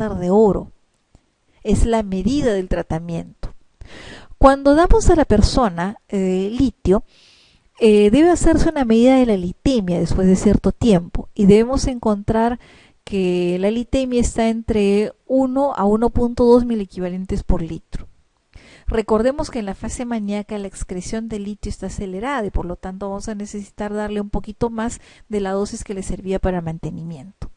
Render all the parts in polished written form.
estándar de oro. Es la medida del tratamiento. Cuando damos a la persona litio, debe hacerse una medida de la litemia después de cierto tiempo y debemos encontrar que la litemia está entre 1 a 1.2 miliequivalentes por litro. Recordemos que en la fase maníaca la excreción de litio está acelerada y por lo tanto vamos a necesitar darle un poquito más de la dosis que le servía para mantenimiento.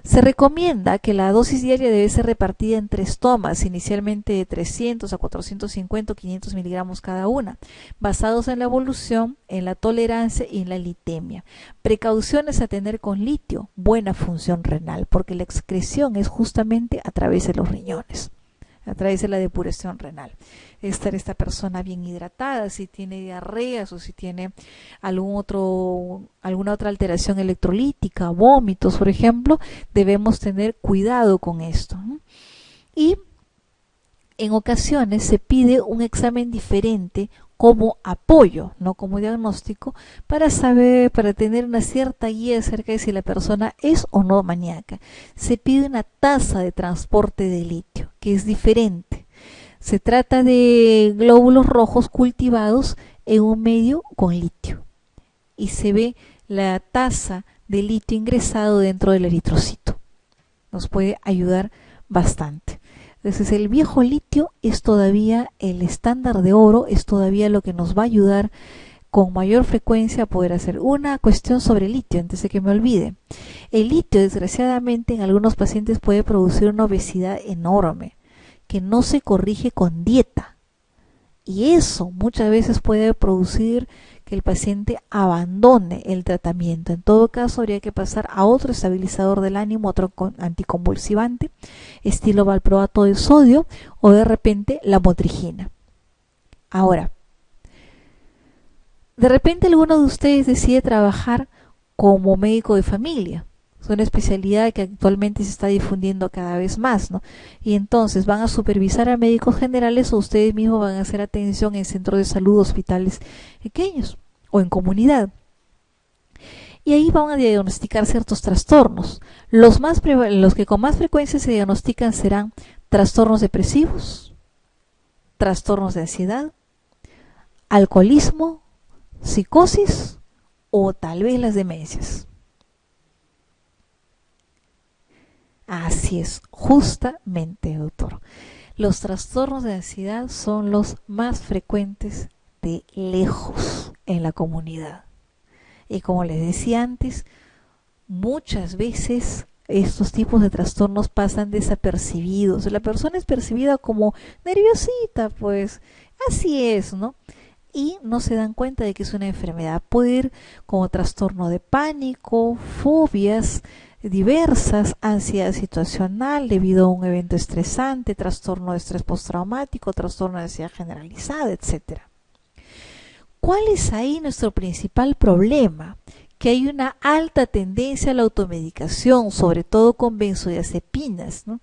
Se recomienda que la dosis diaria debe ser repartida en 3 tomas, inicialmente de 300 a 450 o 500 miligramos cada una, basados en la evolución, en la tolerancia y en la litemia. Precauciones a tener con litio: buena función renal, porque la excreción es justamente a través de los riñones, a través de la depuración renal. Estar esta persona bien hidratada, si tiene diarreas o si tiene alguna otra alteración electrolítica, vómitos, por ejemplo, debemos tener cuidado con esto. Y en ocasiones se pide un examen diferente como apoyo, no como diagnóstico, para tener una cierta guía acerca de si la persona es o no maníaca. Se pide una tasa de transporte de litio, que es diferente. Se trata de glóbulos rojos cultivados en un medio con litio y se ve la tasa de litio ingresado dentro del eritrocito. Nos puede ayudar bastante. Entonces el viejo litio es todavía el estándar de oro, es todavía lo que nos va a ayudar con mayor frecuencia a poder hacer. Una cuestión sobre el litio, antes de que me olvide. El litio, desgraciadamente, en algunos pacientes puede producir una obesidad enorme que no se corrige con dieta, y eso muchas veces puede producir que el paciente abandone el tratamiento. En todo caso, habría que pasar a otro estabilizador del ánimo, otro anticonvulsivante, estilo valproato de sodio o de repente la motrigina. Ahora, de repente alguno de ustedes decide trabajar como médico de familia. Es una especialidad que actualmente se está difundiendo cada vez más, ¿no? Y entonces van a supervisar a médicos generales o ustedes mismos van a hacer atención en centros de salud, hospitales pequeños o en comunidad. Y ahí van a diagnosticar ciertos trastornos. Los que con más frecuencia se diagnostican serán trastornos depresivos, trastornos de ansiedad, alcoholismo, psicosis o tal vez las demencias. Así es, justamente, doctor. Los trastornos de ansiedad son los más frecuentes de lejos en la comunidad. Y como les decía antes, muchas veces estos tipos de trastornos pasan desapercibidos. La persona es percibida como nerviosita, pues así es, ¿no? Y no se dan cuenta de que es una enfermedad. Puede ir como trastorno de pánico, fobias diversas, ansiedad situacional debido a un evento estresante, trastorno de estrés postraumático, trastorno de ansiedad generalizada, etc. ¿Cuál es ahí nuestro principal problema? Que hay una alta tendencia a la automedicación, sobre todo con benzodiazepinas, ¿no?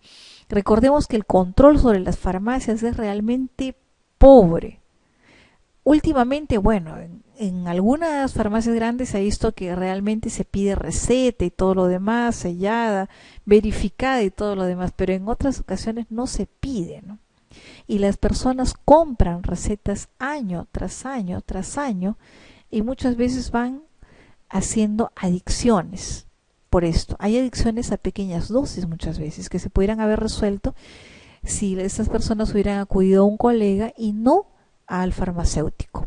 Recordemos que el control sobre las farmacias es realmente pobre. Últimamente, bueno, en algunas farmacias grandes se ha visto que realmente se pide receta y todo lo demás, sellada, verificada y todo lo demás, pero en otras ocasiones no se pide, ¿no? Y las personas compran recetas año tras año tras año y muchas veces van haciendo adicciones por esto. Hay adicciones a pequeñas dosis muchas veces que se pudieran haber resuelto si estas personas hubieran acudido a un colega y no al farmacéutico.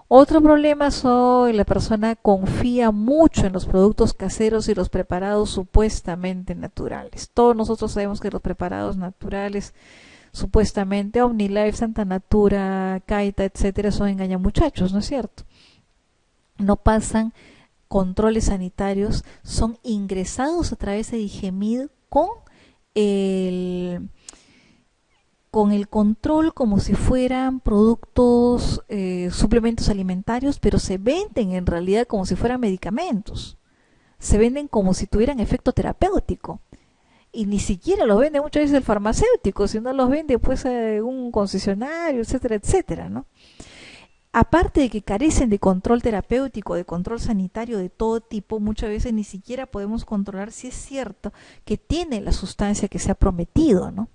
Otro problema es que la persona confía mucho en los productos caseros y los preparados supuestamente naturales. Todos nosotros sabemos que los preparados naturales, supuestamente OmniLife, Santa Natura, Caita, etcétera, son engañamuchachos, ¿no es cierto? No pasan controles sanitarios, son ingresados a través de Digemid con el control como si fueran productos, suplementos alimentarios, pero se venden en realidad como si fueran medicamentos. Se venden como si tuvieran efecto terapéutico. Y ni siquiera los vende muchas veces el farmacéutico, sino los vende pues un concesionario, etcétera, etcétera, ¿no? aparte de que carecen de control terapéutico, de control sanitario de todo tipo, muchas veces ni siquiera podemos controlar si es cierto que tiene la sustancia que se ha prometido, ¿no?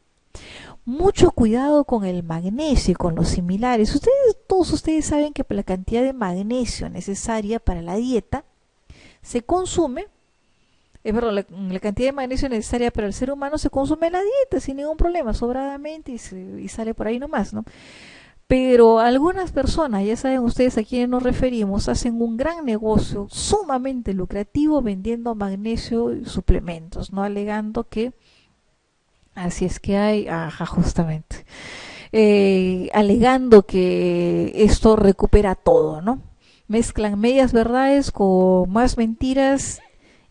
Mucho cuidado con el magnesio y con los similares. Todos ustedes saben que la cantidad de magnesio necesaria para la dieta se consume, perdón, la cantidad de magnesio necesaria para el ser humano se consume en la dieta sin ningún problema, sobradamente, y sale por ahí nomás, ¿no? Pero algunas personas, ya saben ustedes a quiénes nos referimos, hacen un gran negocio sumamente lucrativo vendiendo magnesio y suplementos, ¿no? Alegando que así es que hay, ajá, justamente, alegando que esto recupera todo, ¿no? Mezclan medias verdades con más mentiras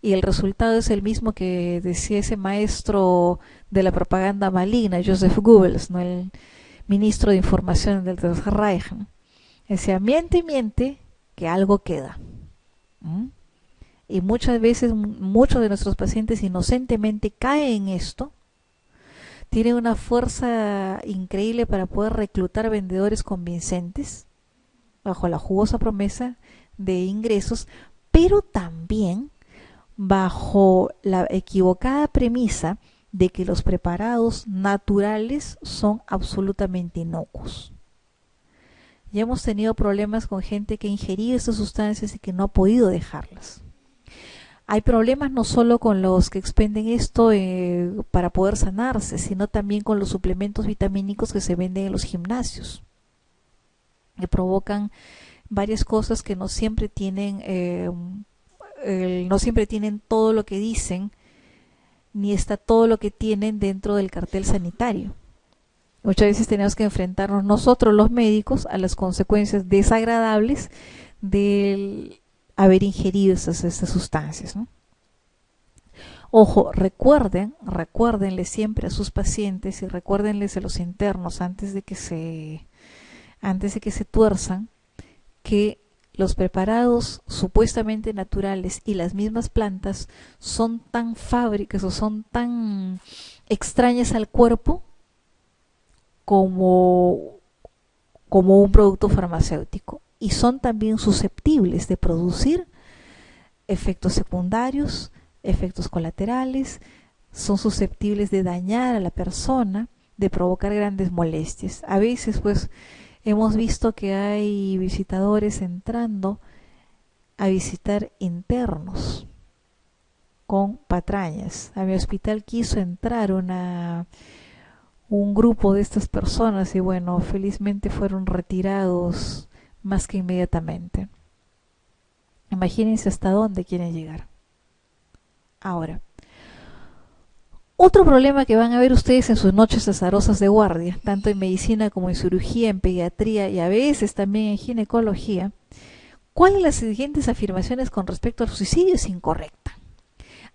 y el resultado es el mismo que decía ese maestro de la propaganda maligna, Joseph Goebbels, ¿no? El ministro de información del Tercer Reich, ¿no? Decía, miente, miente, que algo queda. ¿Mm? Y muchas veces muchos de nuestros pacientes inocentemente caen en esto, tienen una fuerza increíble para poder reclutar vendedores convincentes bajo la jugosa promesa de ingresos, pero también bajo la equivocada premisa de que los preparados naturales son absolutamente inocuos. Ya hemos tenido problemas con gente que ha ingerido estas sustancias y que no ha podido dejarlas. Hay problemas no solo con los que expenden esto para poder sanarse, sino también con los suplementos vitamínicos que se venden en los gimnasios, que provocan varias cosas que no siempre tienen todo lo que dicen, ni está todo lo que tienen dentro del cartel sanitario. Muchas veces tenemos que enfrentarnos nosotros los médicos a las consecuencias desagradables del haber ingerido estas sustancias, ¿no? Ojo, recuérdenle siempre a sus pacientes y recuérdenles a los internos antes de que se tuerzan, que los preparados supuestamente naturales y las mismas plantas son tan fábricas o son tan extrañas al cuerpo como un producto farmacéutico, y son también susceptibles de producir efectos secundarios, efectos colaterales, son susceptibles de dañar a la persona, de provocar grandes molestias. A veces pues hemos visto que hay visitadores entrando a visitar internos con patrañas. A mi hospital quiso entrar un grupo de estas personas y bueno, felizmente fueron retirados más que inmediatamente. Imagínense hasta dónde quieren llegar. Ahora, otro problema que van a ver ustedes en sus noches azarosas de guardia, tanto en medicina como en cirugía, en pediatría y a veces también en ginecología, ¿cuál de las siguientes afirmaciones con respecto al suicidio es incorrecta?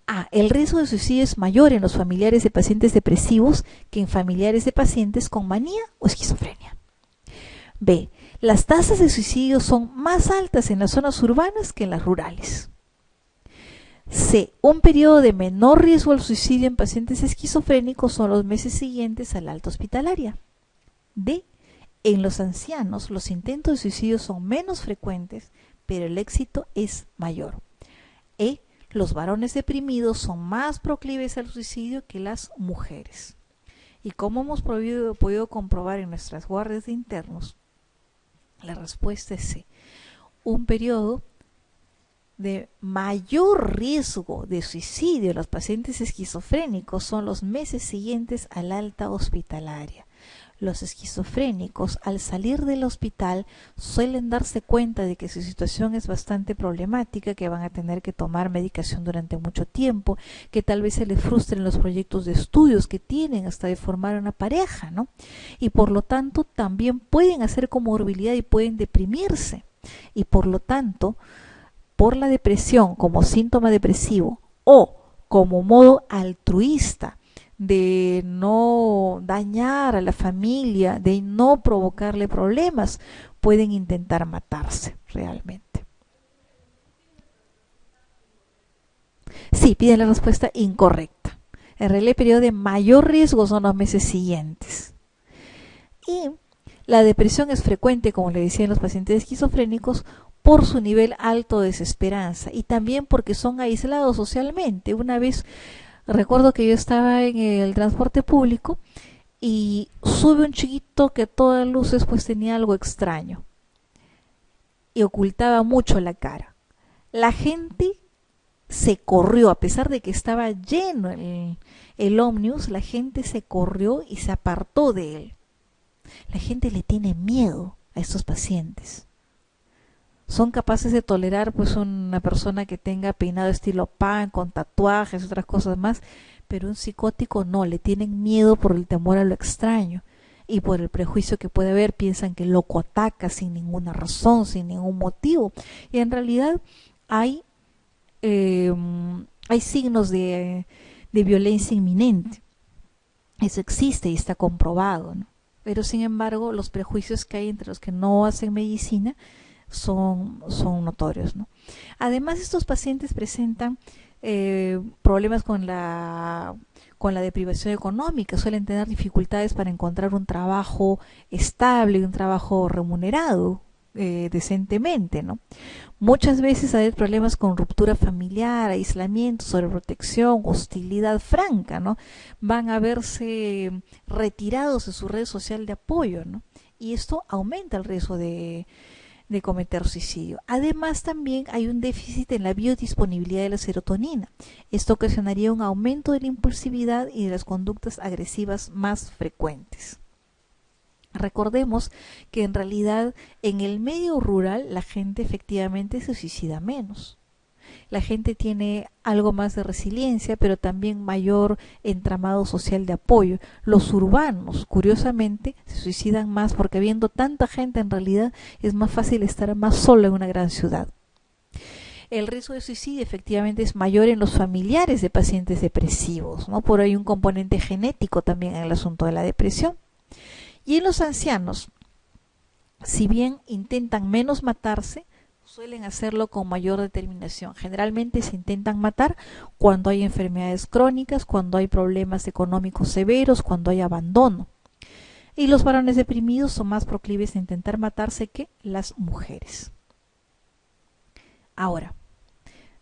A. El riesgo de suicidio es mayor en los familiares de pacientes depresivos que en familiares de pacientes con manía o esquizofrenia. B. Las tasas de suicidio son más altas en las zonas urbanas que en las rurales. C. Un periodo de menor riesgo al suicidio en pacientes esquizofrénicos son los meses siguientes a la alta hospitalaria. D. En los ancianos los intentos de suicidio son menos frecuentes, pero el éxito es mayor. E. Los varones deprimidos son más proclives al suicidio que las mujeres. Y como hemos podido comprobar en nuestras guardias de internos, la respuesta es C. Un periodo de mayor riesgo de suicidio en los pacientes esquizofrénicos son los meses siguientes a la alta hospitalaria. Los esquizofrénicos, al salir del hospital, suelen darse cuenta de que su situación es bastante problemática, que van a tener que tomar medicación durante mucho tiempo, que tal vez se les frustren los proyectos de estudios que tienen hasta de formar una pareja, ¿no? Y por lo tanto también pueden hacer comorbilidad y pueden deprimirse. Y por lo tanto, por la depresión como síntoma depresivo o como modo altruista de no dañar a la familia, de no provocarle problemas, pueden intentar matarse realmente. Sí, piden la respuesta incorrecta. En realidad el periodo de mayor riesgo son los meses siguientes. Y La depresión es frecuente, como le decía, en los pacientes esquizofrénicos por su nivel alto de desesperanza y también porque son aislados socialmente. Una vez recuerdo que yo estaba en el transporte público y sube un chiquito que a todas luces pues tenía algo extraño y ocultaba mucho la cara. La gente se corrió, a pesar de que estaba lleno el ómnibus, la gente se corrió y se apartó de él. La gente le tiene miedo a estos pacientes. Son capaces de tolerar pues una persona que tenga peinado estilo pan, con tatuajes y otras cosas más, pero un psicótico no, le tienen miedo por el temor a lo extraño y por el prejuicio que puede haber. Piensan que el loco ataca sin ninguna razón, sin ningún motivo, y en realidad hay signos de violencia inminente. Eso existe y está comprobado, ¿no? Pero sin embargo los prejuicios que hay entre los que no hacen medicina son notorios, ¿no? Además, estos pacientes presentan problemas con la deprivación económica, suelen tener dificultades para encontrar un trabajo estable, un trabajo remunerado decentemente, ¿no? Muchas veces hay problemas con ruptura familiar, aislamiento, sobreprotección, hostilidad franca, ¿no? Van a verse retirados de su red social de apoyo, ¿no? Y esto aumenta el riesgo de cometer suicidio. Además, también hay un déficit en la biodisponibilidad de la serotonina. Esto ocasionaría un aumento de la impulsividad y de las conductas agresivas más frecuentes. Recordemos que en realidad en el medio rural la gente efectivamente se suicida menos. La gente tiene algo más de resiliencia, pero también mayor entramado social de apoyo. Los urbanos, curiosamente, se suicidan más porque habiendo tanta gente en realidad es más fácil estar más solo en una gran ciudad. El riesgo de suicidio efectivamente es mayor en los familiares de pacientes depresivos, ¿no? Por ahí un componente genético también en el asunto de la depresión. Y en los ancianos, si bien intentan menos matarse, suelen hacerlo con mayor determinación. Generalmente se intentan matar cuando hay enfermedades crónicas, cuando hay problemas económicos severos, cuando hay abandono. Y los varones deprimidos son más proclives a intentar matarse que las mujeres. Ahora,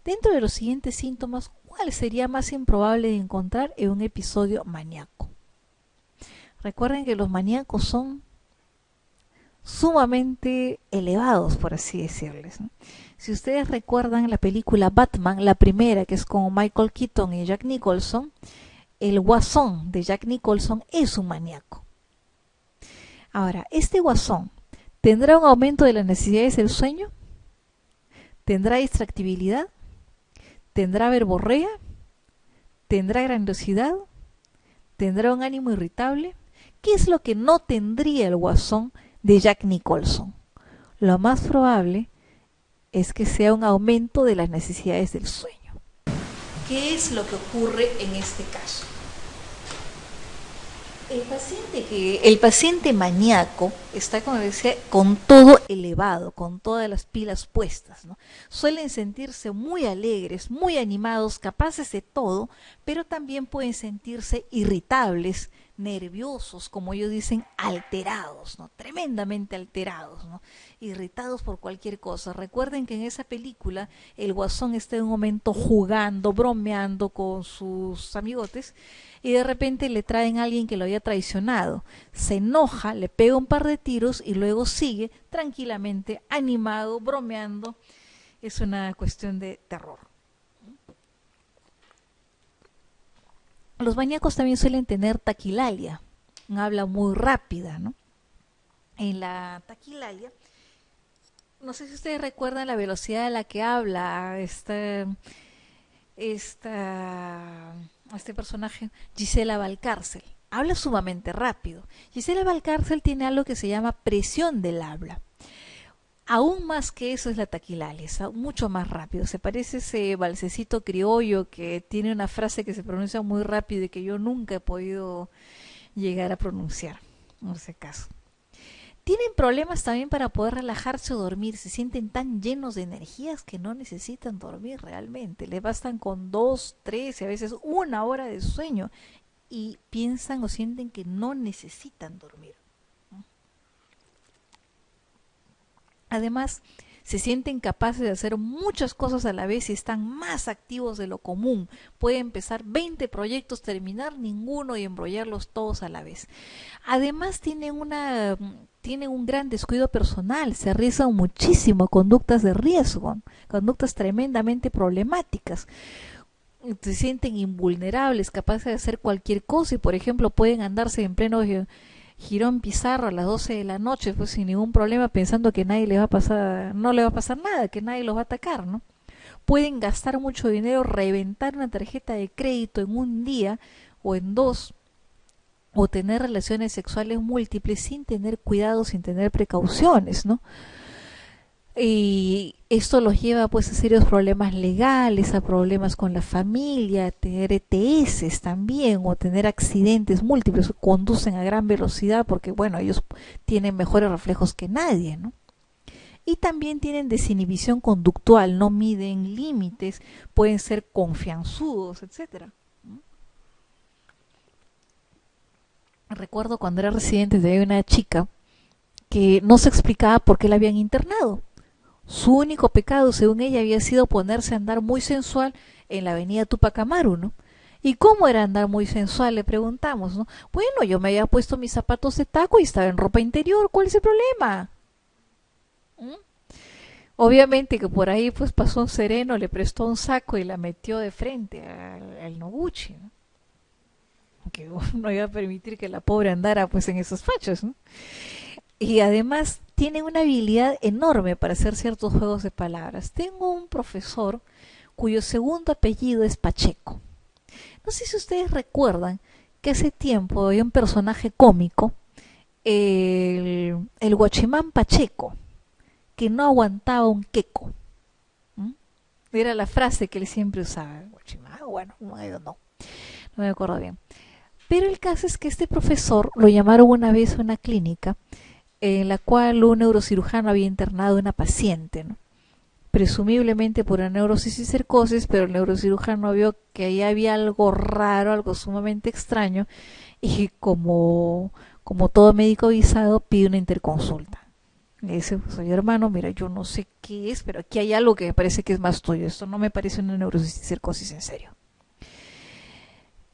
dentro de los siguientes síntomas, ¿cuál sería más improbable de encontrar en un episodio maníaco? Recuerden que los maníacos son sumamente elevados, por así decirles, ¿no? Si ustedes recuerdan la película Batman, la primera, que es con Michael Keaton y Jack Nicholson, el guasón de Jack Nicholson es un maníaco. Ahora, ¿este guasón tendrá un aumento de las necesidades del sueño? ¿Tendrá distractibilidad? ¿Tendrá verborrea? ¿Tendrá grandiosidad? ¿Tendrá un ánimo irritable? ¿Qué es lo que no tendría el guasón de Jack Nicholson? Lo más probable es que sea un aumento de las necesidades del sueño. ¿Qué es lo que ocurre en este caso? El paciente maníaco está, como decía, con todo elevado, con todas las pilas puestas, ¿no? Suelen sentirse muy alegres, muy animados, capaces de todo, pero también pueden sentirse irritables, nerviosos, como ellos dicen, alterados, ¿no? Tremendamente alterados, ¿no? Irritados por cualquier cosa. Recuerden que en esa película el guasón está en un momento jugando, bromeando con sus amigotes y de repente le traen a alguien que lo había traicionado. Se enoja, le pega un par de tiros y luego sigue tranquilamente, animado, bromeando. Es una cuestión de terror. Los maníacos también suelen tener taquilalia, una habla muy rápida, ¿no? En la taquilalia, no sé si ustedes recuerdan la velocidad a la que habla este personaje, Gisela Valcárcel. Habla sumamente rápido. Gisela Valcárcel tiene algo que se llama presión del habla. Aún más que eso es la taquilalia, es mucho más rápido. Se parece a ese balsecito criollo que tiene una frase que se pronuncia muy rápido y que yo nunca he podido llegar a pronunciar, en ese caso. Tienen problemas también para poder relajarse o dormir. Se sienten tan llenos de energías que no necesitan dormir realmente. Les bastan con 2, 3 y a veces 1 hora de sueño y piensan o sienten que no necesitan dormir. Además, se sienten capaces de hacer muchas cosas a la vez y están más activos de lo común. Pueden empezar 20 proyectos, terminar ninguno y embrollarlos todos a la vez. Además, tienen un gran descuido personal, se arriesgan muchísimo a conductas de riesgo, conductas tremendamente problemáticas. Se sienten invulnerables, capaces de hacer cualquier cosa y, por ejemplo, pueden andarse en pleno Girón Pizarro a las 12 de la noche, pues sin ningún problema, pensando que nadie le va a pasar, no le va a pasar nada, que nadie los va a atacar, ¿no? Pueden gastar mucho dinero, reventar una tarjeta de crédito en un día o en dos, o tener relaciones sexuales múltiples sin tener cuidado, sin tener precauciones, ¿no? Y esto los lleva pues a serios problemas legales, a problemas con la familia, a tener ETS también, o tener accidentes múltiples, conducen a gran velocidad porque bueno, ellos tienen mejores reflejos que nadie, ¿no? Y también tienen desinhibición conductual, no miden límites, pueden ser confianzudos, etcétera. Recuerdo cuando era residente de una chica que no se explicaba por qué la habían internado. Su único pecado, según ella, había sido ponerse a andar muy sensual en la avenida Tupac Amaru, ¿no? ¿Y cómo era andar muy sensual? Le preguntamos, ¿no? Bueno, yo me había puesto mis zapatos de taco y estaba en ropa interior, ¿cuál es el problema? ¿Mm? Obviamente que por ahí pues pasó un sereno, le prestó un saco y la metió de frente al Noguchi, ¿no? Que no iba a permitir que la pobre andara pues en esos fachos, ¿no? Y además tiene una habilidad enorme para hacer ciertos juegos de palabras. Tengo un profesor cuyo segundo apellido es Pacheco. No sé si ustedes recuerdan que hace tiempo había un personaje cómico, el Guachimán Pacheco, que no aguantaba un queco. ¿Mm? Era la frase que él siempre usaba. Guachimán, bueno, no me acuerdo bien. Pero el caso es que este profesor lo llamaron una vez a una clínica en la cual un neurocirujano había internado a una paciente, ¿no? Presumiblemente por una neurosis y cercosis, pero el neurocirujano vio que ahí había algo raro, algo sumamente extraño, y como todo médico avisado, pide una interconsulta. Le dice, pues, oye hermano, mira, yo no sé qué es, pero aquí hay algo que me parece que es más tuyo, esto no me parece una neurosis y cercosis en serio.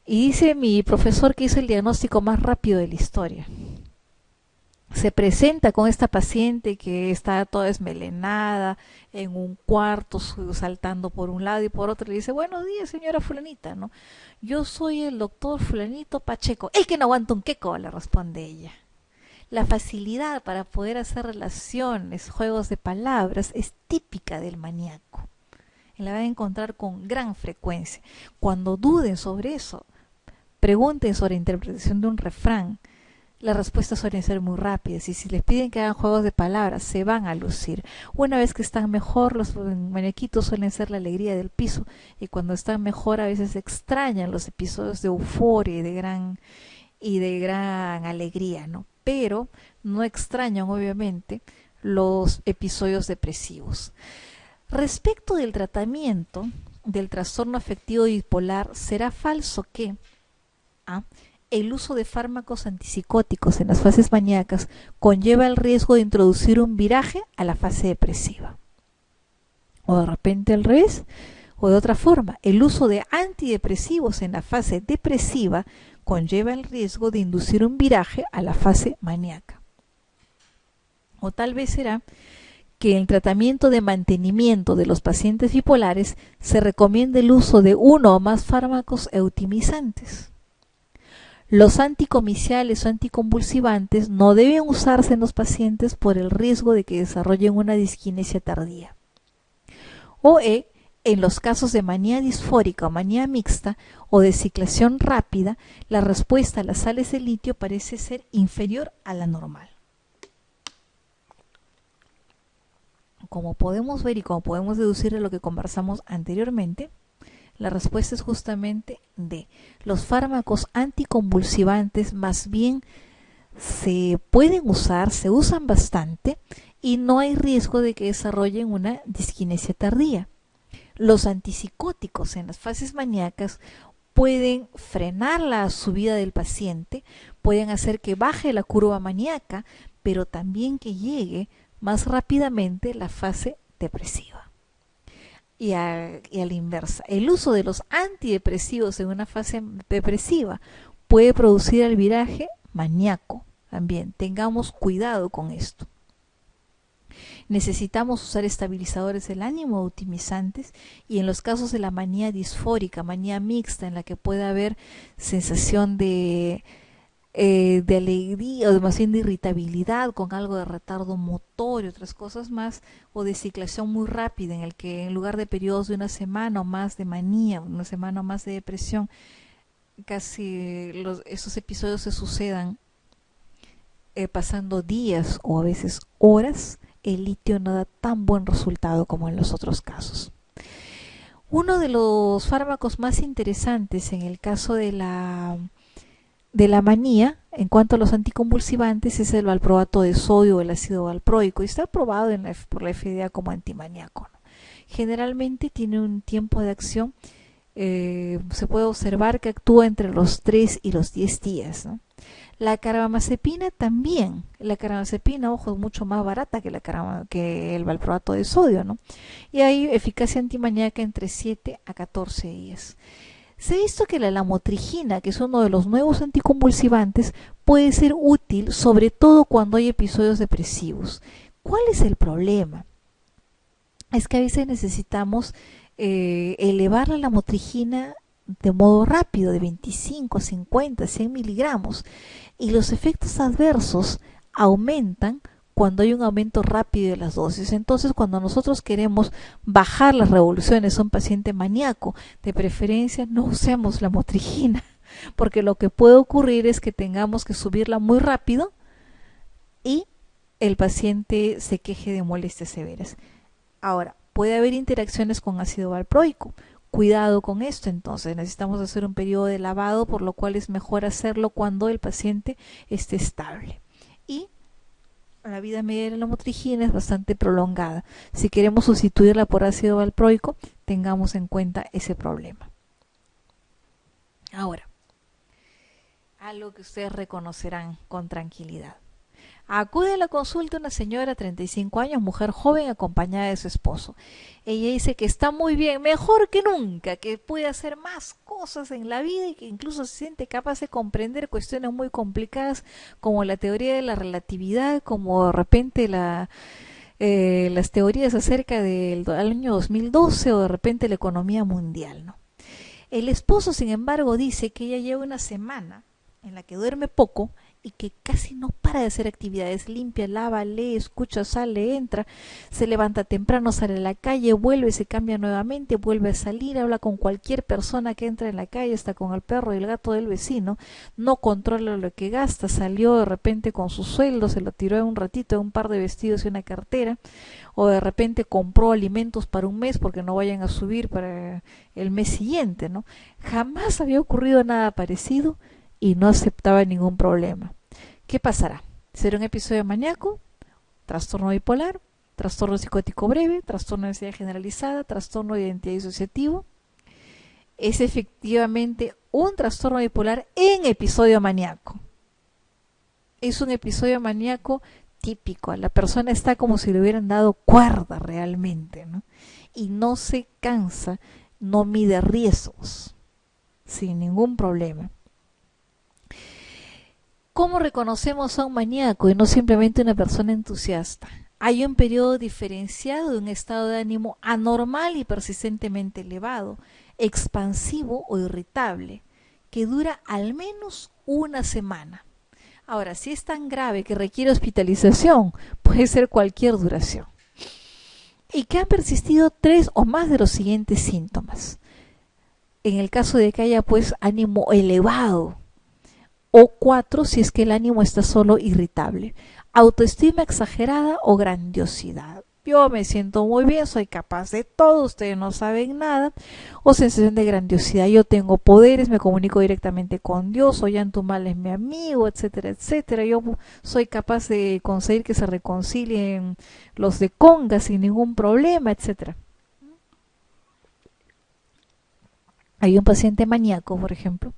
Y dice mi profesor que hizo el diagnóstico más rápido de la historia. Se presenta con esta paciente que está toda desmelenada en un cuarto, saltando por un lado y por otro. Le dice, buenos días señora fulanita, ¿no? Yo soy el doctor fulanito Pacheco. ¡Es que no aguanta un queco!, le responde ella. La facilidad para poder hacer relaciones, juegos de palabras, es típica del maníaco. La van a encontrar con gran frecuencia. Cuando duden sobre eso, pregunten sobre la interpretación de un refrán. Las respuestas suelen ser muy rápidas y si les piden que hagan juegos de palabras se van a lucir. Una vez que están mejor, los muñequitos suelen ser la alegría del piso y cuando están mejor a veces extrañan los episodios de euforia y de gran alegría, ¿no? Pero no extrañan obviamente los episodios depresivos. Respecto del tratamiento del trastorno afectivo bipolar, será falso que el uso de fármacos antipsicóticos en las fases maníacas conlleva el riesgo de introducir un viraje a la fase depresiva. O de repente al revés, o de otra forma, el uso de antidepresivos en la fase depresiva conlleva el riesgo de inducir un viraje a la fase maníaca. O tal vez será que en el tratamiento de mantenimiento de los pacientes bipolares se recomienda el uso de uno o más fármacos eutimizantes. Los anticomiciales o anticonvulsivantes no deben usarse en los pacientes por el riesgo de que desarrollen una disquinesia tardía. En los casos de manía disfórica o manía mixta o de ciclación rápida, la respuesta a las sales de litio parece ser inferior a la normal. Como podemos ver y como podemos deducir de lo que conversamos anteriormente, la respuesta es justamente D. Los fármacos anticonvulsivantes más bien se pueden usar, se usan bastante y no hay riesgo de que desarrollen una disquinesia tardía. Los antipsicóticos en las fases maníacas pueden frenar la subida del paciente, pueden hacer que baje la curva maníaca, pero también que llegue más rápidamente la fase depresiva. Y a la inversa, el uso de los antidepresivos en una fase depresiva puede producir el viraje maníaco. También tengamos cuidado con esto. Necesitamos usar estabilizadores del ánimo, optimizantes, y en los casos de la manía disfórica, manía mixta, en la que puede haber sensación de alegría, o más bien de irritabilidad, con algo de retardo motor y otras cosas más, o de ciclación muy rápida, en el que en lugar de periodos de una semana o más de manía, una semana o más de depresión, casi esos episodios se sucedan pasando días o a veces horas, el litio no da tan buen resultado como en los otros casos. Uno de los fármacos más interesantes en el caso de la manía, en cuanto a los anticonvulsivantes, es el valproato de sodio o el ácido valproico, y está aprobado por la FDA como antimaníaco, ¿no? Generalmente tiene un tiempo de acción, se puede observar que actúa entre los 3 y los 10 días, ¿no? La carbamazepina también. La carbamazepina, ojo, es mucho más barata que el valproato de sodio, ¿no? Y hay eficacia antimaníaca entre 7 a 14 días. Se ha visto que la lamotrigina, que es uno de los nuevos anticonvulsivantes, puede ser útil, sobre todo cuando hay episodios depresivos. ¿Cuál es el problema? Es que a veces necesitamos elevar la lamotrigina de modo rápido, de 25, 50, 100 miligramos, y los efectos adversos aumentan cuando hay un aumento rápido de las dosis. Entonces, cuando nosotros queremos bajar las revoluciones a un paciente maníaco, de preferencia no usemos la lamotrigina, porque lo que puede ocurrir es que tengamos que subirla muy rápido y el paciente se queje de molestias severas. Ahora, puede haber interacciones con ácido valproico. Cuidado con esto, entonces necesitamos hacer un periodo de lavado, por lo cual es mejor hacerlo cuando el paciente esté estable. Y la vida media de la lamotrigina es bastante prolongada. Si queremos sustituirla por ácido valproico, tengamos en cuenta ese problema. Ahora, algo que ustedes reconocerán con tranquilidad. Acude a la consulta una señora de 35 años, mujer joven, acompañada de su esposo. Ella dice que está muy bien, mejor que nunca, que puede hacer más cosas en la vida y que incluso se siente capaz de comprender cuestiones muy complicadas como la teoría de la relatividad, como de repente las teorías acerca del año 2012 o de repente la economía mundial, ¿no? El esposo, sin embargo, dice que ella lleva una semana en la que duerme poco y que casi no para de hacer actividades, limpia, lava, lee, escucha, sale, entra, se levanta temprano, sale a la calle, vuelve, se cambia nuevamente, vuelve a salir, habla con cualquier persona que entra en la calle, está con el perro y el gato del vecino, no controla lo que gasta, salió de repente con su sueldo, se lo tiró en un ratito en un par de vestidos y una cartera, o de repente compró alimentos para un mes porque no vayan a subir para el mes siguiente, ¿no? Jamás había ocurrido nada parecido y no aceptaba ningún problema. ¿Qué pasará? ¿Será un episodio maníaco? ¿Trastorno bipolar? ¿Trastorno psicótico breve? ¿Trastorno de ansiedad generalizada? ¿Trastorno de identidad disociativo? Es efectivamente un trastorno bipolar en episodio maníaco. Es un episodio maníaco típico. La persona está como si le hubieran dado cuerda realmente, ¿no? Y no se cansa, no mide riesgos, sin ningún problema. ¿Cómo reconocemos a un maníaco y no simplemente una persona entusiasta? Hay un periodo diferenciado de un estado de ánimo anormal y persistentemente elevado, expansivo o irritable, que dura al menos una semana. Ahora, si es tan grave que requiere hospitalización, puede ser cualquier duración. Y que han persistido 3 o más de los siguientes síntomas. En el caso de que haya pues ánimo elevado, o 4 si es que el ánimo está solo irritable. Autoestima exagerada o grandiosidad. Yo me siento muy bien, soy capaz de todo, ustedes no saben nada. O sensación de grandiosidad, yo tengo poderes, me comunico directamente con Dios, Ollantaytamala es mi amigo, etcétera, etcétera. Yo soy capaz de conseguir que se reconcilien los de Conga sin ningún problema, etcétera. Hay un paciente maníaco, por ejemplo,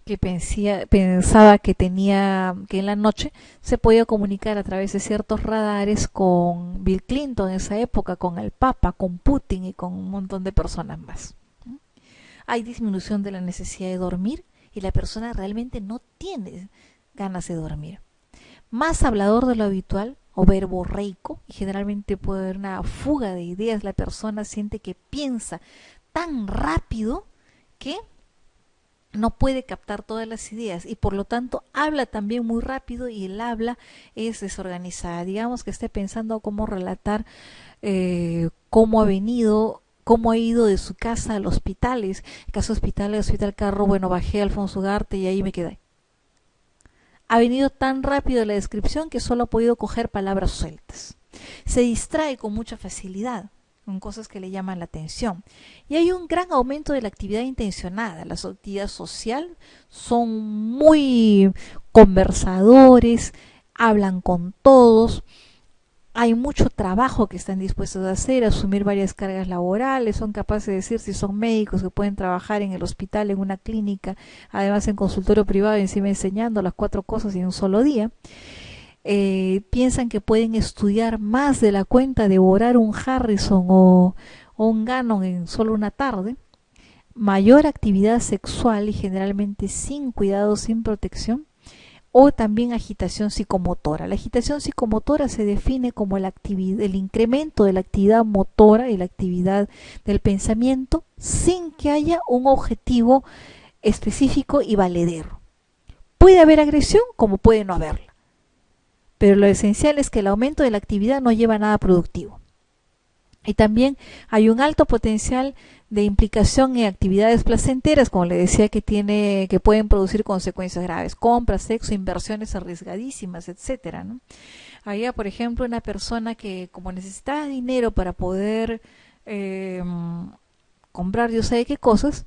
que pensaba que tenía, que en la noche se podía comunicar a través de ciertos radares con Bill Clinton en esa época, con el Papa, con Putin y con un montón de personas más. Hay disminución de la necesidad de dormir y la persona realmente no tiene ganas de dormir. Más hablador de lo habitual o verborreico, y generalmente puede haber una fuga de ideas, la persona siente que piensa tan rápido que no puede captar todas las ideas y por lo tanto habla también muy rápido y el habla es desorganizada. Digamos que esté pensando cómo relatar cómo ha venido, cómo ha ido de su casa al hospital, caso hospital, hospital carro, bueno, bajé a Alfonso Ugarte y ahí me quedé. Ha venido tan rápido la descripción que solo ha podido coger palabras sueltas. Se distrae con mucha facilidad con cosas que le llaman la atención. Y hay un gran aumento de la actividad intencionada. La actividad social son muy conversadores, hablan con todos. Hay mucho trabajo que están dispuestos a hacer, asumir varias cargas laborales, son capaces de decir si son médicos que pueden trabajar en el hospital, en una clínica, además en consultorio privado y encima enseñando las 4 cosas en un solo día. Piensan que pueden estudiar más de la cuenta, devorar un Harrison o un Gannon en solo una tarde. Mayor actividad sexual y generalmente sin cuidado, sin protección. O también agitación psicomotora. La agitación psicomotora se define como el incremento de la actividad motora y la actividad del pensamiento sin que haya un objetivo específico y valedero. Puede haber agresión como puede no haberla, pero lo esencial es que el aumento de la actividad no lleva a nada productivo. Y también hay un alto potencial de implicación en actividades placenteras, como le decía, que pueden producir consecuencias graves, compras, sexo, inversiones arriesgadísimas, etcétera, ¿no? Había, por ejemplo, una persona que como necesitaba dinero para poder comprar Dios sabe qué cosas,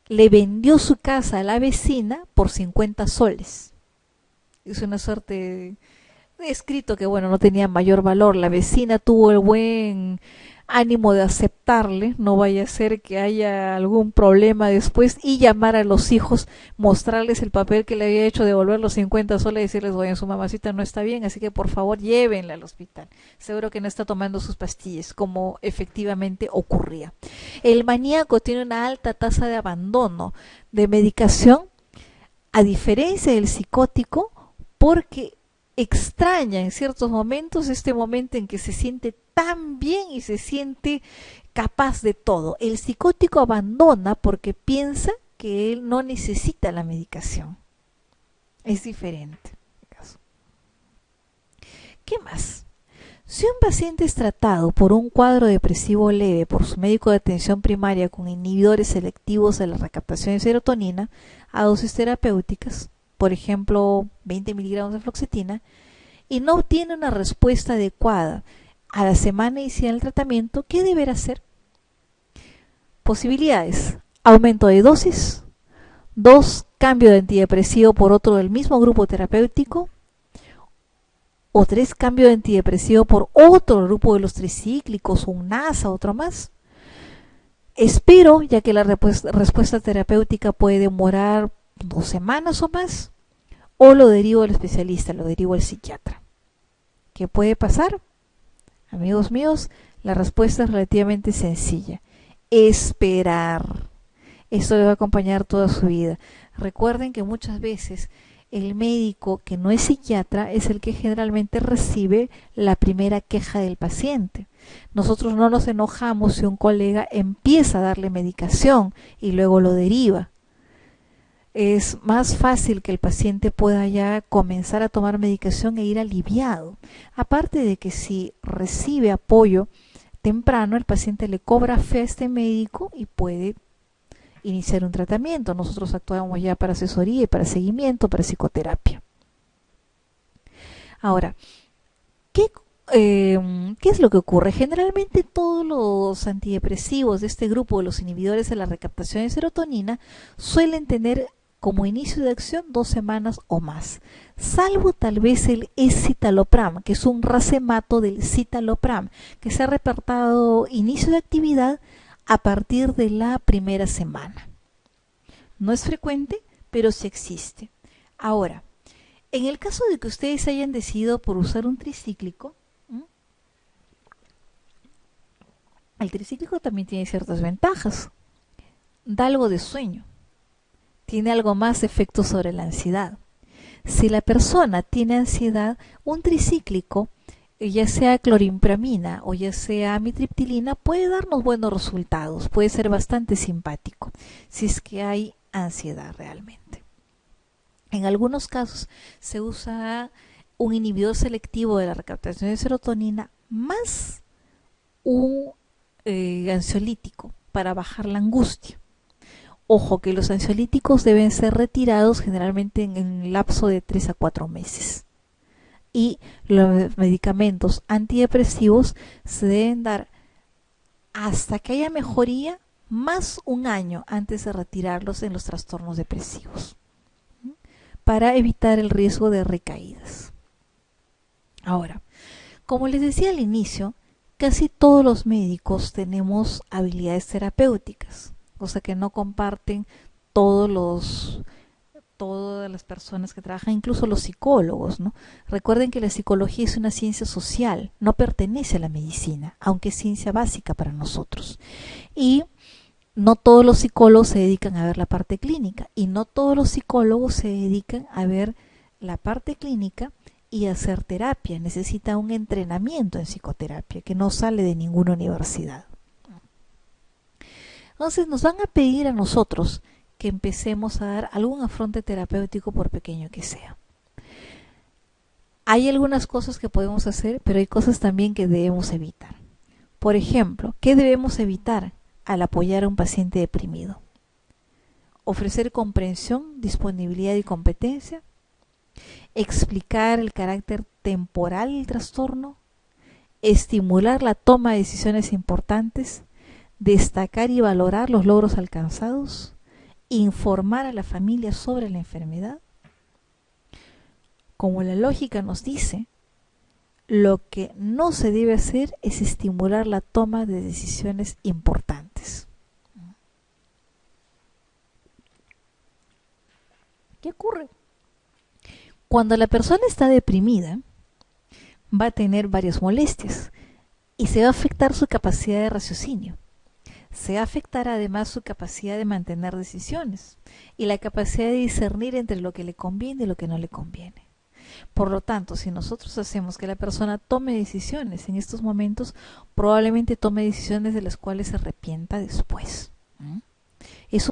le vendió su casa a la vecina por 50 soles. Es una suerte de escrito que bueno, no tenía mayor valor. La vecina tuvo el buen ánimo de aceptarle, no vaya a ser que haya algún problema después, y llamar a los hijos, mostrarles el papel que le había hecho, devolver los 50 soles y decirles, oye, su mamacita no está bien, así que por favor llévenla al hospital, seguro que no está tomando sus pastillas, como efectivamente ocurría. El maníaco tiene una alta tasa de abandono de medicación, a diferencia del psicótico, porque extraña en ciertos momentos este momento en que se siente tan bien y se siente capaz de todo. El psicótico abandona porque piensa que él no necesita la medicación. Es diferente. ¿Qué más? Si un paciente es tratado por un cuadro depresivo leve por su médico de atención primaria con inhibidores selectivos de la recaptación de serotonina a dosis terapéuticas, por ejemplo 20 miligramos de fluoxetina, y no obtiene una respuesta adecuada a la semana inicial del tratamiento, ¿qué deberá hacer? Posibilidades: aumento de dosis, 2, cambio de antidepresivo por otro del mismo grupo terapéutico, o 3, cambio de antidepresivo por otro grupo de los tricíclicos, un NASA, otro más. Espero, ya que la respuesta terapéutica puede demorar 2 semanas o más, o lo derivo al especialista, lo derivo al psiquiatra. ¿Qué puede pasar? Amigos míos, la respuesta es relativamente sencilla. Esperar. Esto le va a acompañar toda su vida. Recuerden que muchas veces el médico que no es psiquiatra es el que generalmente recibe la primera queja del paciente. Nosotros no nos enojamos si un colega empieza a darle medicación y luego lo deriva. Es más fácil que el paciente pueda ya comenzar a tomar medicación e ir aliviado. Aparte de que si recibe apoyo temprano, el paciente le cobra fe a este médico y puede iniciar un tratamiento. Nosotros actuamos ya para asesoría y para seguimiento, para psicoterapia. Ahora, ¿qué es lo que ocurre? Generalmente todos los antidepresivos de este grupo, de los inhibidores de la recaptación de serotonina, suelen tener como inicio de acción 2 semanas o más, salvo tal vez el escitalopram, que es un racemato del citalopram, que se ha reportado inicio de actividad a partir de la primera semana. No es frecuente, pero sí existe. Ahora, en el caso de que ustedes hayan decidido por usar un tricíclico, el tricíclico también tiene ciertas ventajas. Da algo de sueño, tiene algo más de efecto sobre la ansiedad. Si la persona tiene ansiedad, un tricíclico, ya sea clorimpramina o ya sea amitriptilina, puede darnos buenos resultados, puede ser bastante simpático, si es que hay ansiedad realmente. En algunos casos se usa un inhibidor selectivo de la recaptación de serotonina más un ansiolítico para bajar la angustia. Ojo que los ansiolíticos deben ser retirados generalmente en un lapso de 3 a 4 meses. Y los medicamentos antidepresivos se deben dar hasta que haya mejoría más un año antes de retirarlos en los trastornos depresivos, para evitar el riesgo de recaídas. Ahora, como les decía al inicio, casi todos los médicos tenemos habilidades terapéuticas, cosa que no comparten todas las personas que trabajan, incluso los psicólogos, ¿no? Recuerden que la psicología es una ciencia social, no pertenece a la medicina, aunque es ciencia básica para nosotros. Y no todos los psicólogos se dedican a ver la parte clínica, y no todos los psicólogos se dedican a ver la parte clínica y a hacer terapia. Necesita un entrenamiento en psicoterapia que no sale de ninguna universidad. Entonces nos van a pedir a nosotros que empecemos a dar algún afronte terapéutico, por pequeño que sea. Hay algunas cosas que podemos hacer, pero hay cosas también que debemos evitar. Por ejemplo, ¿qué debemos evitar al apoyar a un paciente deprimido? Ofrecer comprensión, disponibilidad y competencia. Explicar el carácter temporal del trastorno. Estimular la toma de decisiones importantes. Destacar y valorar los logros alcanzados. Informar a la familia sobre la enfermedad. Como la lógica nos dice, lo que no se debe hacer es estimular la toma de decisiones importantes. ¿Qué ocurre? Cuando la persona está deprimida, va a tener varias molestias y se va a afectar su capacidad de raciocinio. Se va a afectar además su capacidad de mantener decisiones y la capacidad de discernir entre lo que le conviene y lo que no le conviene. Por lo tanto, si nosotros hacemos que la persona tome decisiones en estos momentos, probablemente tome decisiones de las cuales se arrepienta después.